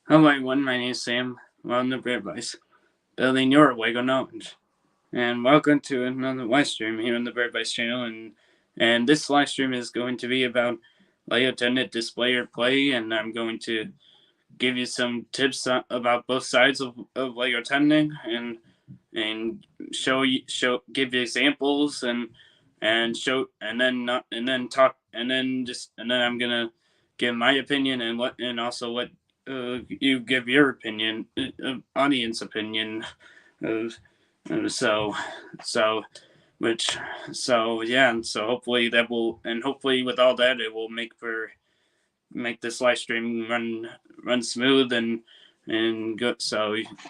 Hello everyone, my name is Sam. Welcome to BrickAdvice, building your Lego knowledge. And welcome to another live stream here on the BrickAdvice channel. And this live stream is going to be about Lego Technic display or play, and I'm going to give you some tips about both sides of Lego Technic and give you examples and show and then not and then talk and then I'm gonna give my opinion and also let you give your opinion, audience opinion of so so which so yeah, and so hopefully that will, and hopefully with all that it will make this live stream run smooth and good.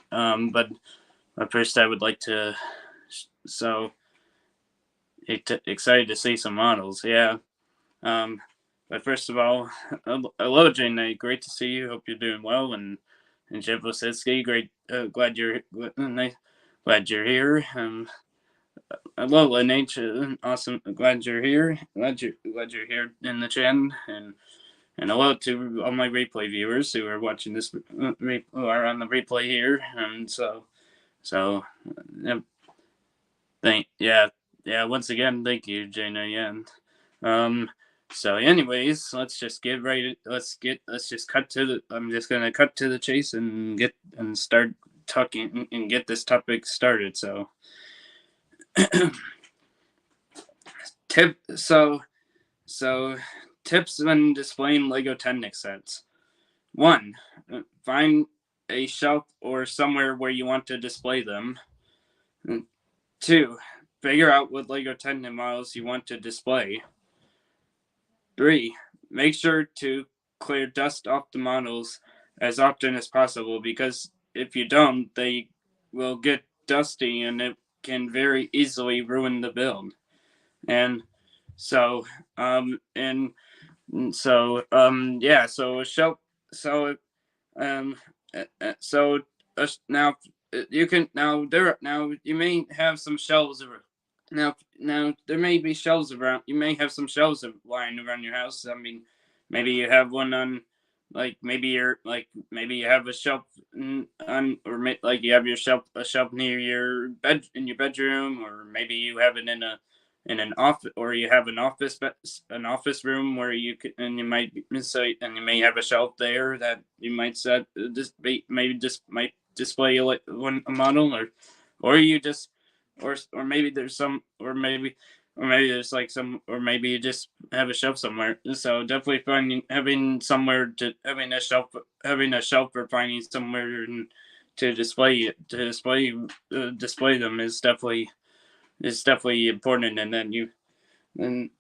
But first I would like to so excited to see some models. Yeah. Um, but first of all, hello, Jane. Great to see you. Hope you're doing well. And Jeff Losetsky, great. Glad you're here. Hello, Lineage. Awesome. Glad you're here. Glad you're here in the chat. And hello to all my replay viewers who are watching this, who are on the replay here. And so, yep. Yeah. Once again, thank you, Jana. Yeah. Um. So, anyways, let's just get right. Let's just cut to the. I'm just gonna cut to the chase and start talking and get this topic started. So, tip. So tips when displaying Lego Technic sets. 1. Find a shelf or somewhere where you want to display them. 2. Figure out what Lego Technic models you want to display. 3. Make sure to clear dust off the models as often as possible, because if you don't, they will get dusty and it can very easily ruin the build. And so, and yeah, so shelf, so, um, so now you can now you may have some shelves around. Now there may be shelves around. You may have some shelves lying around your house. I mean, maybe you have one on, maybe you have a shelf on, like you have a shelf near your bed in your bedroom, or maybe you have it in an office, or you have an office room where you could, and you might and you may have a shelf there that you might set this maybe just might display a model, or you just or maybe there's some or maybe there's like some, or maybe you just have a shelf somewhere. So definitely finding having somewhere to having a shelf or finding somewhere to display them is definitely important. And then you and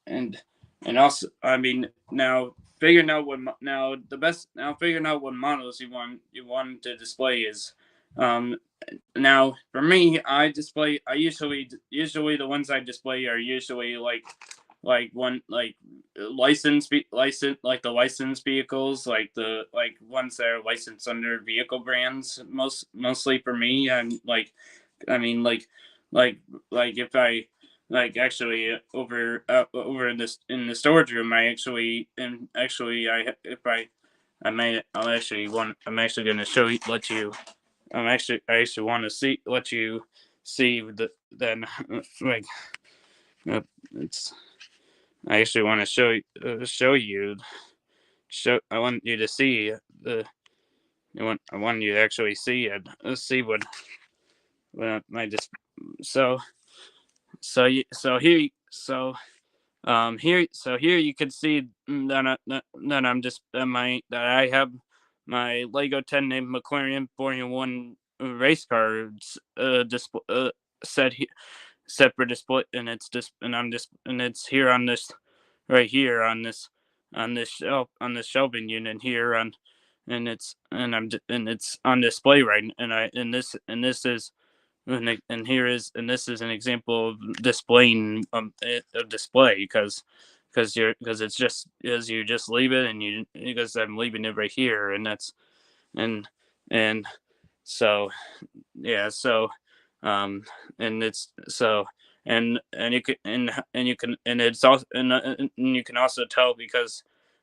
also, I mean, now figuring out what now the best now figuring out what models you want to display is, um now for me, I usually the ones I display are usually like one like like the licensed vehicles, like the ones that are licensed under vehicle brands, mostly for me. I mean like if I like actually over in this in the storage room, I actually and actually I if I may I'll actually want I'm actually going to show you let you I actually want to see let you see the then like it's I actually want to show I want you to see the I want you to actually see it, see what I just so so you so here here you can see that I'm just that I have my Lego 10 named McLaren Formula One race cars set set for display, and it's just and I'm just and it's here on this right here on this shelving unit here on and it's on display right, and this is and this is an example of displaying a display, because it's just as you just leave it, and you because I'm leaving it right here, and that's and and so yeah so um and it's so and you can and you can and it's also and you can also tell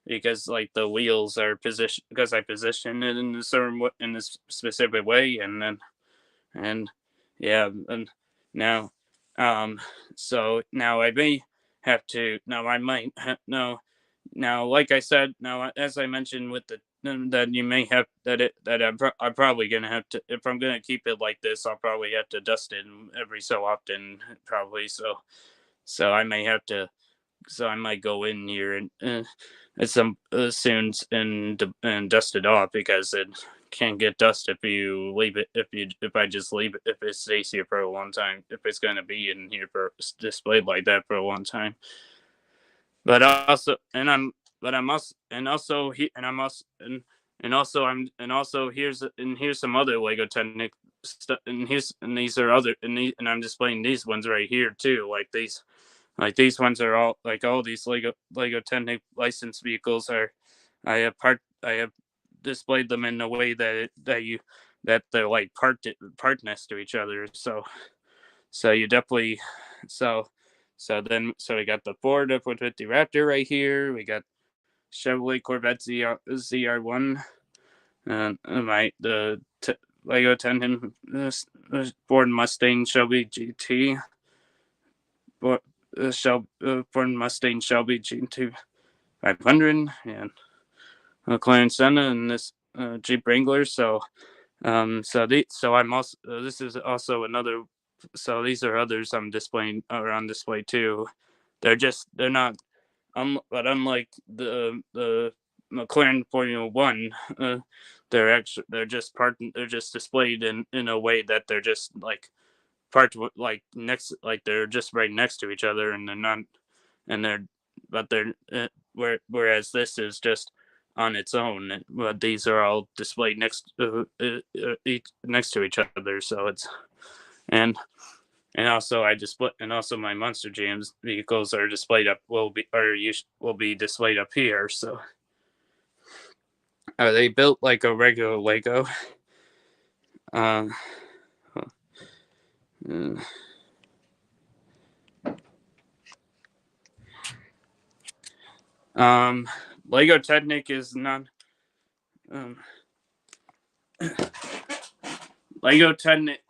because like the wheels are positioned because I position it in a in this specific way, and then and yeah, and now so now I may have to now I might no now like I said now as I mentioned with the that you may have that I'm probably gonna have to if I'm gonna keep it like this I'll probably have to dust it every so often probably so I may have to so I might go in here and at some soon and dust it off because it can't get dust if you leave it if I just leave it if it stays here for a long time if it's gonna be in here for displayed like that for a long time. But also but I'm also and also he and I'm also and also I'm and also here's some other Lego Technic stuff and here's and these are other and I'm displaying these ones right here too like these ones are all like all these Lego Technic licensed vehicles are I have displayed them in a way that they're like part next to each other. So you definitely so so we got the Ford F-150 Raptor right here. We got Chevrolet Corvette ZR1 and Lego Technic Ford Mustang Shelby GT Ford, Ford Mustang Shelby GT 500 and McLaren Senna and this Jeep Wrangler. So I'm also this is also another. So these are others I'm displaying are on display too. They're not but unlike the McLaren Formula One, they're just displayed in a way that they're just like next like they're just right next to each other and they're not and they're but they're whereas this is just on its own but these are all displayed next to each other so it's and and also I display and also my Monster Jams vehicles are displayed up will be displayed up here so are they built like a regular Lego um uh, um Lego Technic is not um Lego Technic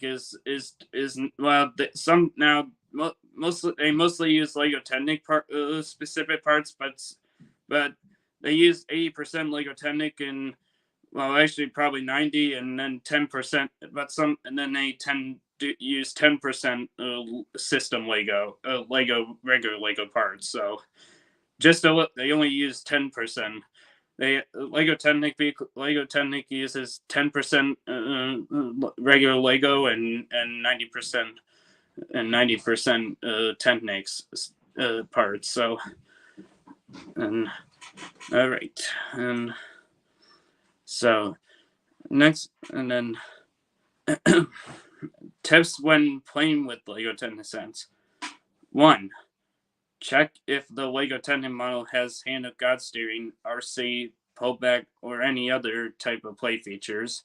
is well some now mostly they mostly use Lego Technic specific parts, but they use 80% Lego Technic and well actually probably 90 and then 10% but some and then they tend to use 10% system Lego regular Lego parts. So just a they only use 10%. They Lego Technic uses 10% regular Lego and 90% Technic's parts. So and all right, and so next and then tips when playing with Lego Technic sets. 1. Check if the Lego Technic model has Hand of God steering, RC, pullback, or any other type of play features.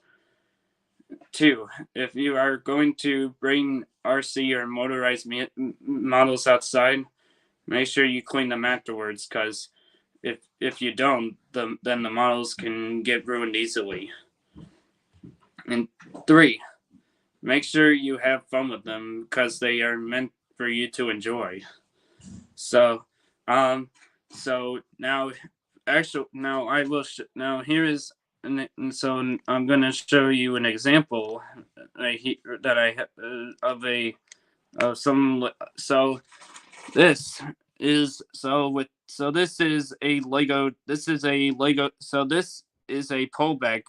2. If you are going to bring RC or motorized models outside, make sure you clean them afterwards because if you don't, then the models can get ruined easily. And 3. Make sure you have fun with them because they are meant for you to enjoy. So, so now, actually, now I will. Now here is, and so I'm gonna show you an example that I have of a of some. So this is so with so this is a Lego. This is a Lego. So this is a pullback.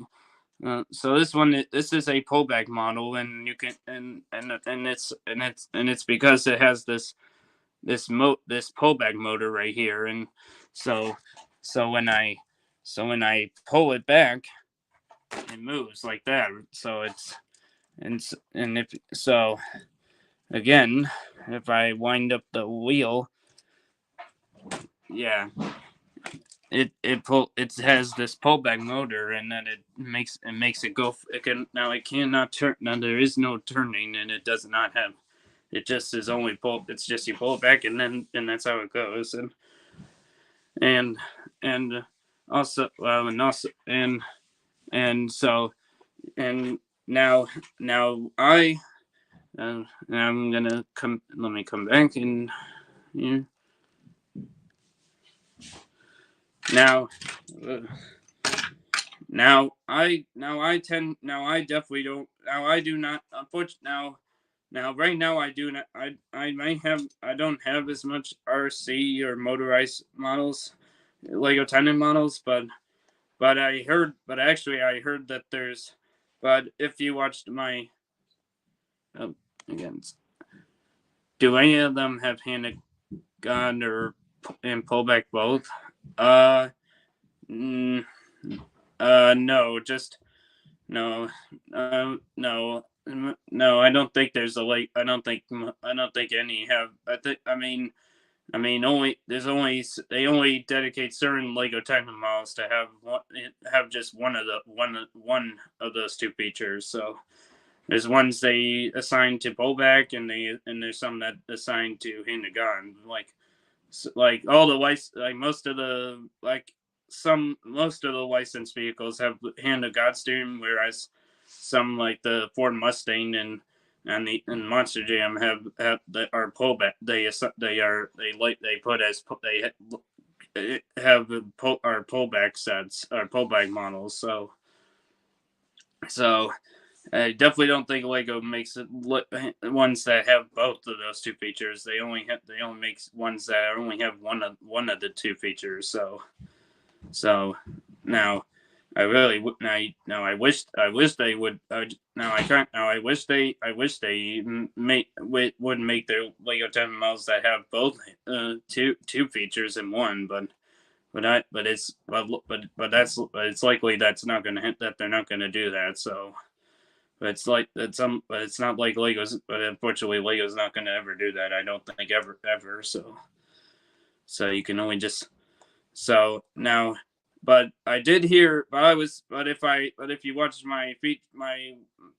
So this is a pullback model, and you can and it's because it has this pullback motor right here and so so when I when I pull it back it moves like that so it's and if so again if I wind up the wheel yeah it has this pullback motor and then it makes it go it cannot turn now there is no turning and it does not have it just is only pull. It's just you pull it back, and that's how it goes. And and also well, and also and so and now now I I'm gonna come. Let me come back and yeah. Now. Now I definitely don't now I do not unfortunately now right now I do not I might have I don't have as much RC or motorized models, Lego Tenant models, but I heard but actually I heard that there's but if you watched my uh, again, do any of them have handed gun or and pullback both? Uh mm, no, just no, no. I don't think there's a like. I don't think any have. I mean, only there's only they only dedicate certain Lego Technic models to have just one of those two features. So there's ones they assign to pullback, and there's some that assign to hand to gun. Like all the like most of the like most of the licensed vehicles have hand of God steering, whereas some like the Ford Mustang and Monster Jam have that are pullback. They put as they have are pullback sets or pullback models. So I definitely don't think Lego makes it ones that have both of those two features. They only make ones that only have one of the two features. So now I really now I wish they would now I can't now I wish they would make their Lego 10 models that have both two features in one, but it's likely that's not going to hit that they're not going to do that. So but but it's not like Legos. But unfortunately, Legos not going to ever do that. I don't think ever. So you can only just so now. But I did hear. But I was. But if you watched my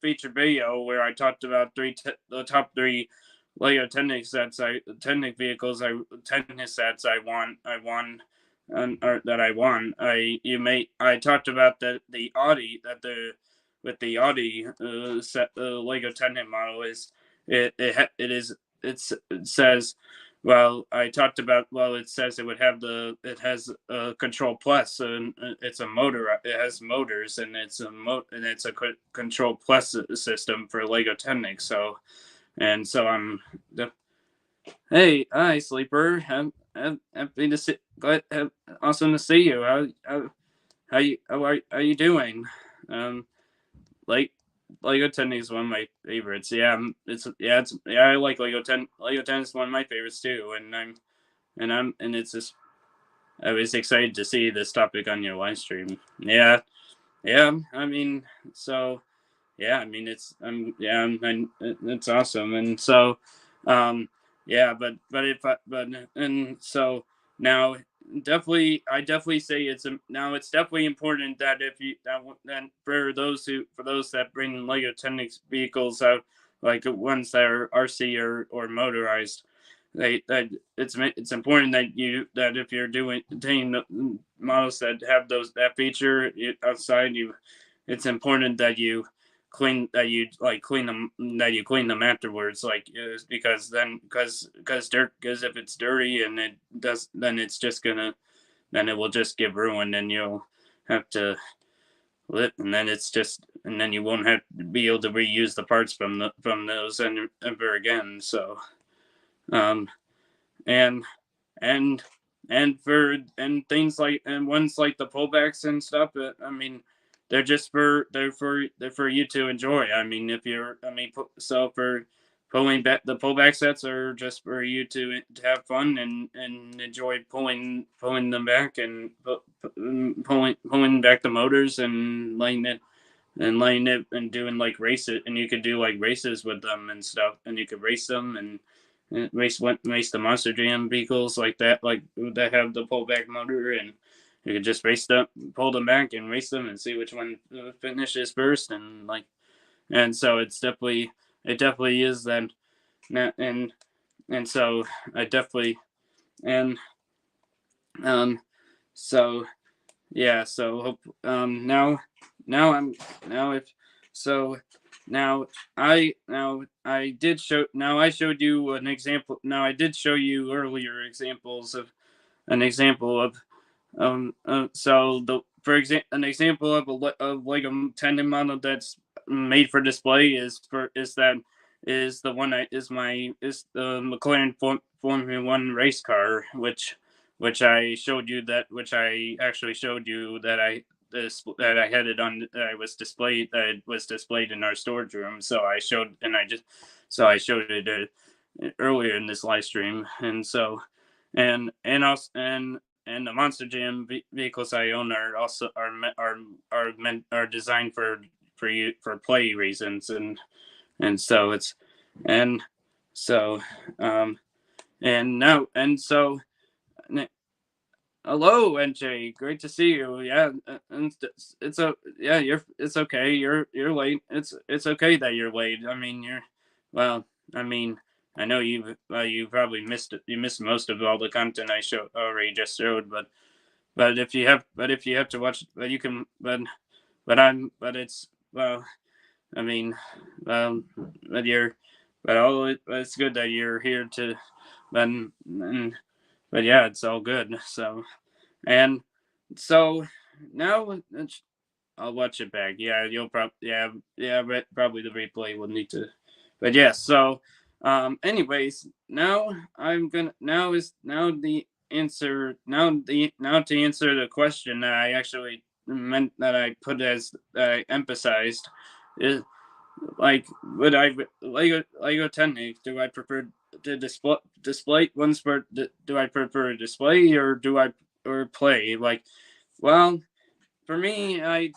feature video where I talked about the top three Lego Technic vehicles Technic sets I won. And or that I won. I talked about the Audi that the with the Audi Lego Technic model is it is it says I talked about it says it has a Control Plus and it's a motor it has motors and it's a Control Plus system for Lego Technic so I'm the hey hi sleeper happy to see glad awesome to see you how you doing um like Lego Technic is one of my favorites. I like Lego 10. Lego 10 is one of my favorites too, and it's just I was excited to see this topic on your live stream. Yeah. I mean, so yeah, I mean it's awesome, and so yeah, but if I but and so now I definitely say now it's definitely important that if you that then for those that bring Lego Technic vehicles out like ones that are RC or motorized that it's important that if you're doing taking models that have that feature outside it's important that you clean them afterwards because if it's dirty and it does then it will just get ruined and you'll have to lit and then it's just and then you won't have to be able to reuse the parts from those ever again um and and and things like and ones like the pullbacks and stuff. I mean, they're for you to enjoy. I mean, if you're I mean, so for pulling back the pullback sets are just for you to have fun and enjoy pulling them back and pulling back the motors and letting it and doing like races and you could do like races with them and stuff and you could race them and race the Monster Jam vehicles like that have the pullback motor, and you could just pull them back, and race them, and see which one finishes first, and so it definitely is that and so I definitely and um so yeah, so hope now I'm now if so now I did show now I showed you an example. Now I did show you earlier examples of an example of so the for example, an example of of like a tendon model that's made for display is the one I is the McLaren Formula One race car, which I showed you which I actually showed you that that I had it on that I was displayed that it was displayed in our storage room. So I showed and I just so I showed it earlier in this live stream, and so also and the Monster Jam vehicles I own are also are designed for you for play reasons, and so it's and so um and so hello NJ, great to see you. Yeah, and it's a yeah you're it's okay, you're late. It's okay that you're late. I mean well I mean I know you probably missed it. You missed most of all the content I already just showed, but if you have to watch, but you can, but it's well, I mean, well, but you're, but it's good that you're here to, but and, but yeah, it's all good. So and so now I'll watch it back. Yeah, you'll probably probably the replay will need to, but yeah. So anyways, now I'm gonna now is now the answer now to answer the question that I actually meant that I put as that I emphasized is like would I Lego Technic, do I prefer to display ones for do I prefer display or do I play like well for me I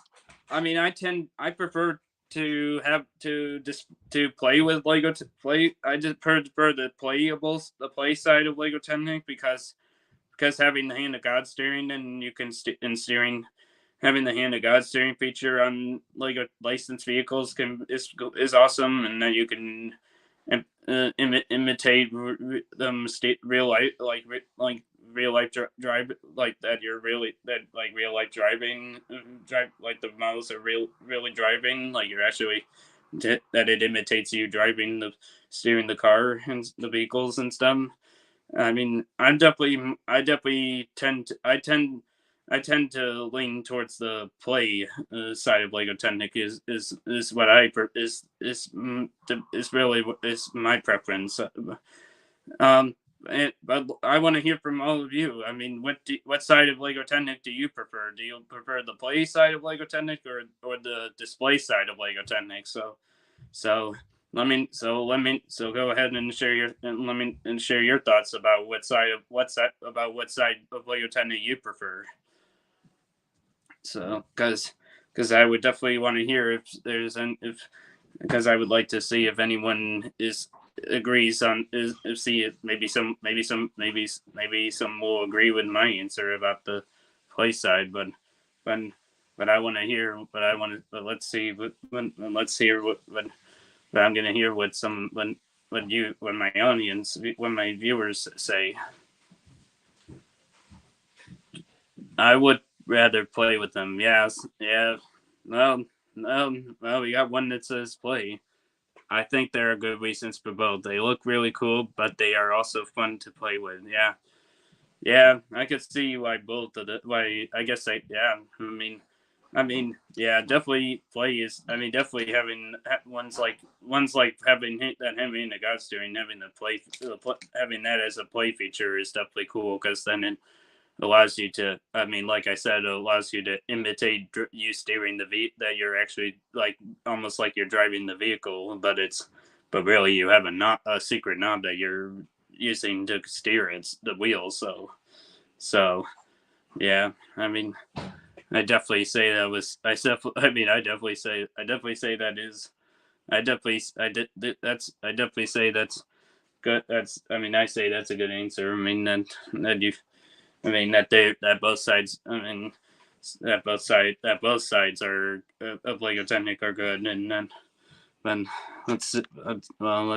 mean, I prefer to have to just to play with Lego to play. I just prefer the play side of Lego Technic because having the hand of God steering and you can and steering having the hand of God steering feature on Lego licensed vehicles is awesome, and then you can imitate them real life like real life drive like that you're really that like real life driving drive like the models are really driving like you're actually that it imitates you driving the steering the car and the vehicles and stuff. I mean, I definitely I tend to lean towards the play side of Lego Technic is what is really is my preference. Um, but I want to hear from all of you. I mean, what side of Lego Technic do you prefer? Do you prefer the play side of Lego Technic or the display side of Lego Technic? So so go ahead and share your and let me and share your thoughts about what side of Lego Technic you prefer. So because I would definitely want to hear if there's an if because I would like to see if anyone is agrees on is see if maybe some will agree with my answer about the play side, but but I want to hear but I want to but let's see let's hear but I'm gonna hear what my audience what my viewers say. I would rather play with them. Yes, yeah. Well, well, we got one that says play. I think there are good reasons for both. They look really cool, but they are also fun to play with. Yeah, yeah. I could see why both of the why. I guess yeah. Yeah. Definitely play is. I mean, definitely having ones like having the God steering, having having that as a play feature is definitely cool because then it allows you to like I said, it allows you to imitate you steering that you're actually like almost like you're driving the vehicle, but really you have a secret knob that you're using to steer the wheels. So yeah, I mean I definitely say that was I definitely say that is I definitely say that's good. I say that's a good answer. I mean that you that both sides. I mean, that both sides are of Lego Technic are good, and then But let's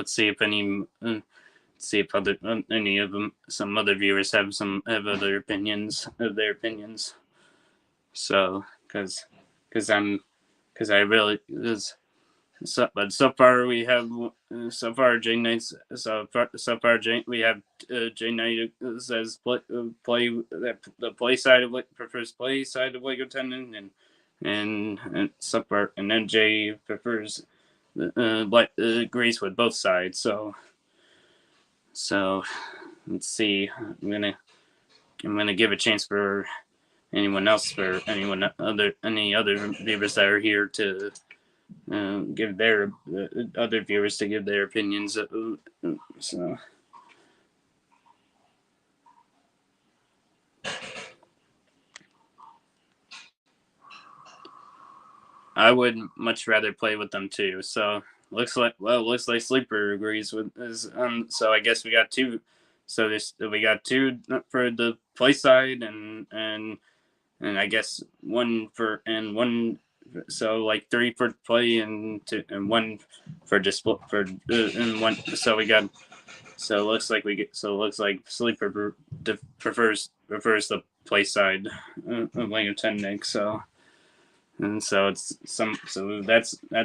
see if any of them, some other viewers have other opinions of their opinions. So, because I really is. But so far we have Jay Knight's so far we have Jay Knight says play that the play side of prefers play side of Lego Tenant, and so far, and then Jay prefers agrees with both sides. So let's see. I'm gonna give a chance for any other viewers that are here to give their other viewers to give their opinions. So I would much rather play with them too. So looks like Sleeper agrees with is. So I guess we got two. So we got two for the play side, and I guess one for and one. So like three for play and two and one for display for and one. So we got. So it looks like Sleeper prefers the play side of Lego Technic. So and so it's some. So that's I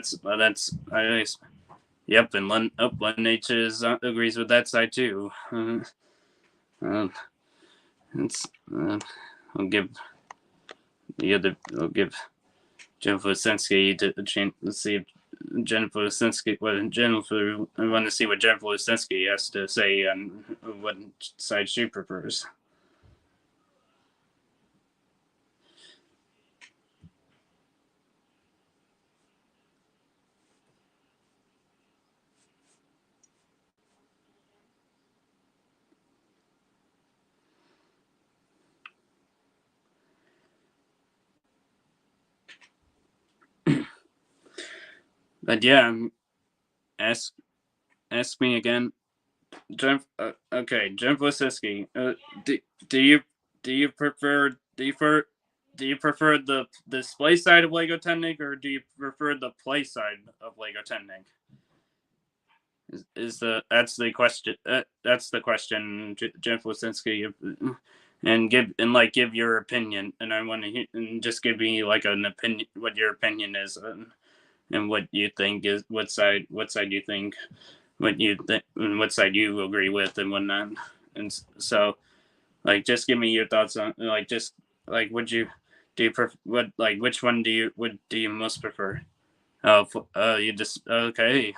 guess. Yep, and Len H agrees with that side too. Uh, it's I'll give the other. I'll give Jennifer Lisinski to a chance. Let's see if Jennifer Lisinski. I want to see what Jennifer Lisinski has to say on what side she prefers. But yeah, ask ask me again, okay, Jennifer Lisinski. Do you do you prefer the display side of Lego Technic, or do you prefer the play side of Lego Technic? Is the That's the question? That's the question, Jeff Lisinski, and give your opinion. And I want to hear, and just give me like an opinion, what your opinion is, and what you think is what side you think, and what side you agree with, and whatnot. And so, like, just give me your thoughts on, like, just like, would you do you prefer what like which one do you most prefer? Oh, you just okay,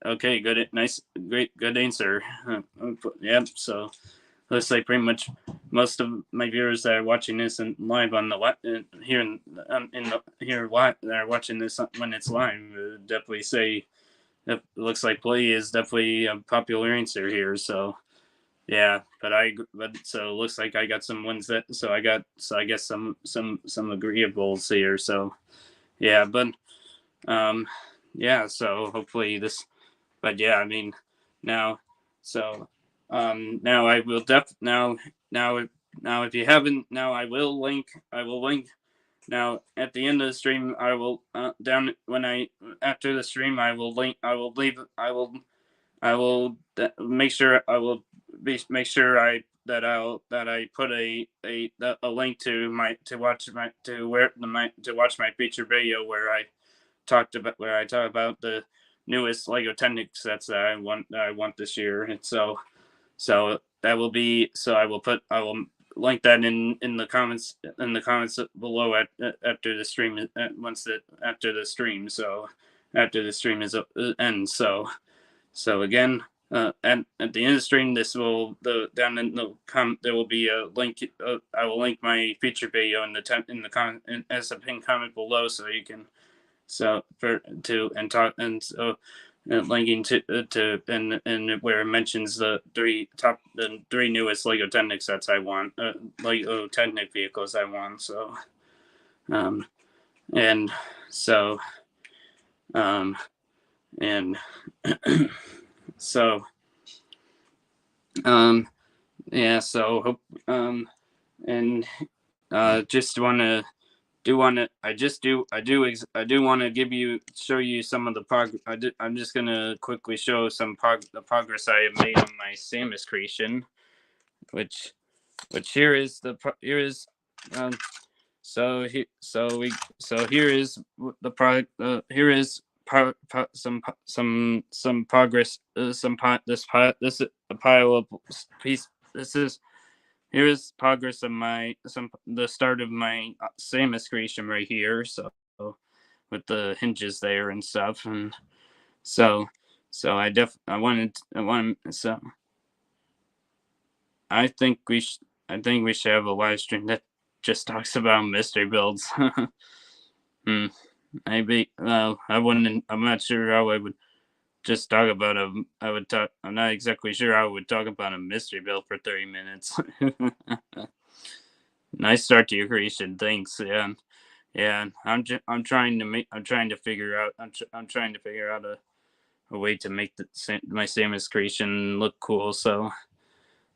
okay, good, nice, great, good answer. Yeah, so looks like pretty much most of my viewers that are watching this and live on the here in the here live that are watching this when it's live definitely say it looks like play is definitely a popular answer here. So yeah, but so it looks like I got some ones that so I guess some agreeables here. So yeah, but um, yeah, so hopefully this, but yeah, I mean, now, so, now I will now, now if you haven't, now I will link, now at the end of the stream, I will, down when after the stream, I will make sure make sure that I put a link to to watch my feature video where I talk about the newest Lego Technic sets that I want this year, and so that will be so I will link that in the comments below after the stream after the stream, so after the stream is ends. So again, at the end of the stream, this will the down in the there will be a link. I will link my feature video in the comment as a pinned comment below, so you can so for to and talk and so linking to and where it mentions the three newest Lego Technic sets I want, Lego Technic vehicles I want. So um and so um and so um yeah, so hope and just want to want to show you some of the I'm just gonna quickly show the progress I have made on my Samus creation, which here is um here is the product. Here is some progress. This a pile of piece. This is Here is progress of the start of my Samus creation right here. So with the hinges there and stuff, and so I wanted so I think we should have a live stream that just talks about mystery builds. Maybe. Well, I wouldn't. I'm not sure how I would just talk about a. I would talk. I'm not exactly sure how I would talk about a mystery build for 30 minutes. Nice start to your creation. Thanks. Yeah. Yeah. I'm trying to figure out. I'm trying to figure out a way to make my Samus creation look cool. So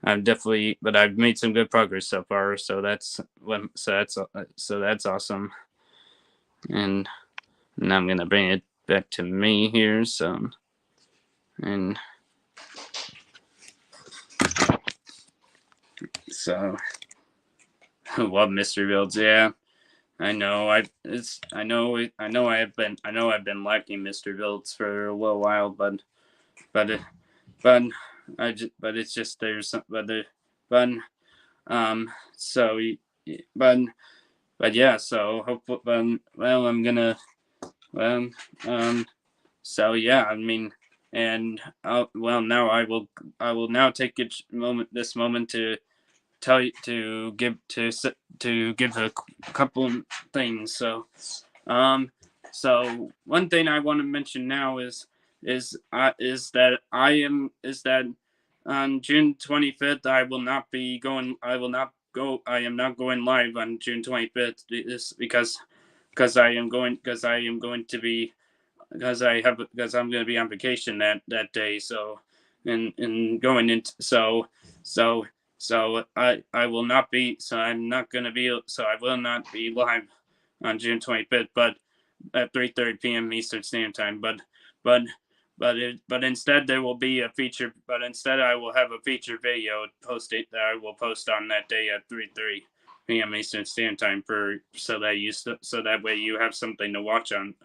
I've made some good progress so far. So that's awesome. And now I'm gonna bring it back to me here. And so I love mystery builds. Yeah, I know. I've been liking mystery builds for a little while, but but but it's just there's some but so but but yeah. So hopefully, well, I'm gonna well so yeah. I mean, and now I will now take this moment to tell you to give a couple things. So one thing I want to mention now is that on June 25th I am not going live on June 25th because I am going to be because I'm going to be on vacation that day. So and going into so I will not be so I'm not going to be so I will not be live on June 25th, but at 3:30 p.m. Eastern Standard Time. But but instead there will be a feature. But instead I will have a feature video posted that I will post on that day at 3:30 p.m. Eastern Standard Time so that way you have something to watch on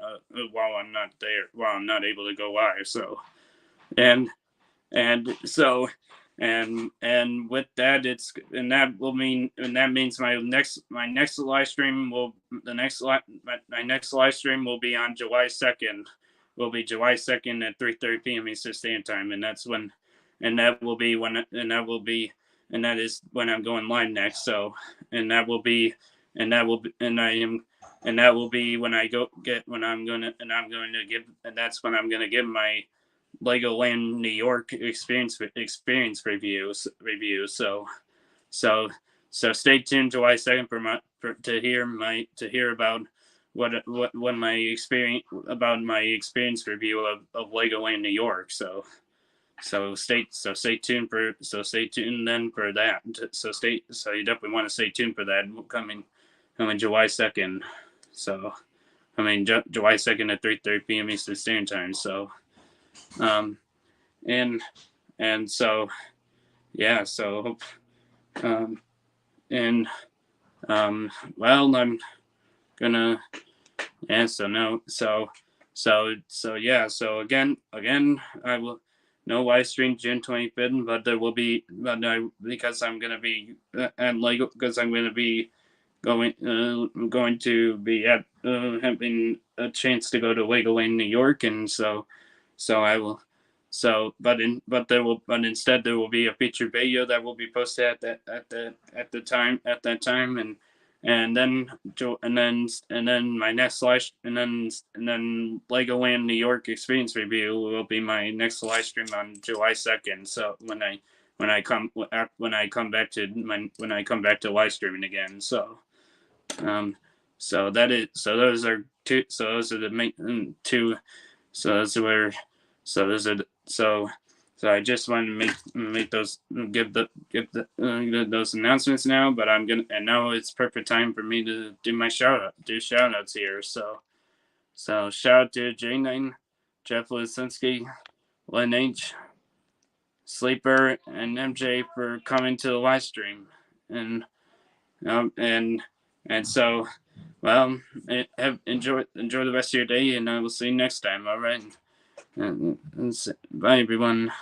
while I'm not there, while I'm not able to go live. So and so and with that that means my next live stream will my next live stream will be on July 2nd. Will be July 2nd at 3:30 p.m. Eastern Standard Time, and that will be and that is when I'm going live next. So and that will be and that will be, and I am and that will be when I go get when I'm going to and I'm going to give and that's when I'm going to give my Legoland New York experience review. So stay tuned July 2nd to hear about what my experience review of Legoland New York. Stay tuned then for that. So you definitely want to stay tuned for that coming July 2nd. So July 2nd at 3:30 p.m. Eastern Standard Time. So and so yeah. So and well, I'm gonna so no yeah. So again I will no live stream June 25th, but there will be because I'm gonna be at Lego because I'm gonna be going to be at having a chance to go to Legoland New York, and so I will but instead there will be a featured video that will be posted at that time, and then my next live and then Legoland New York experience review will be my next live stream on July 2nd. So when I come back to live streaming again. So that is so those are two. So those are the main two. So those are where. So those are So I just wanted to make those give those announcements now. But now it's perfect time for me to do shout outs here. So shout out to J9, Jeff Lisinski, Len H, Sleeper, and MJ for coming to the live stream, and um, and and so well, enjoy the rest of your day, and I will see you next time. All right, bye everyone.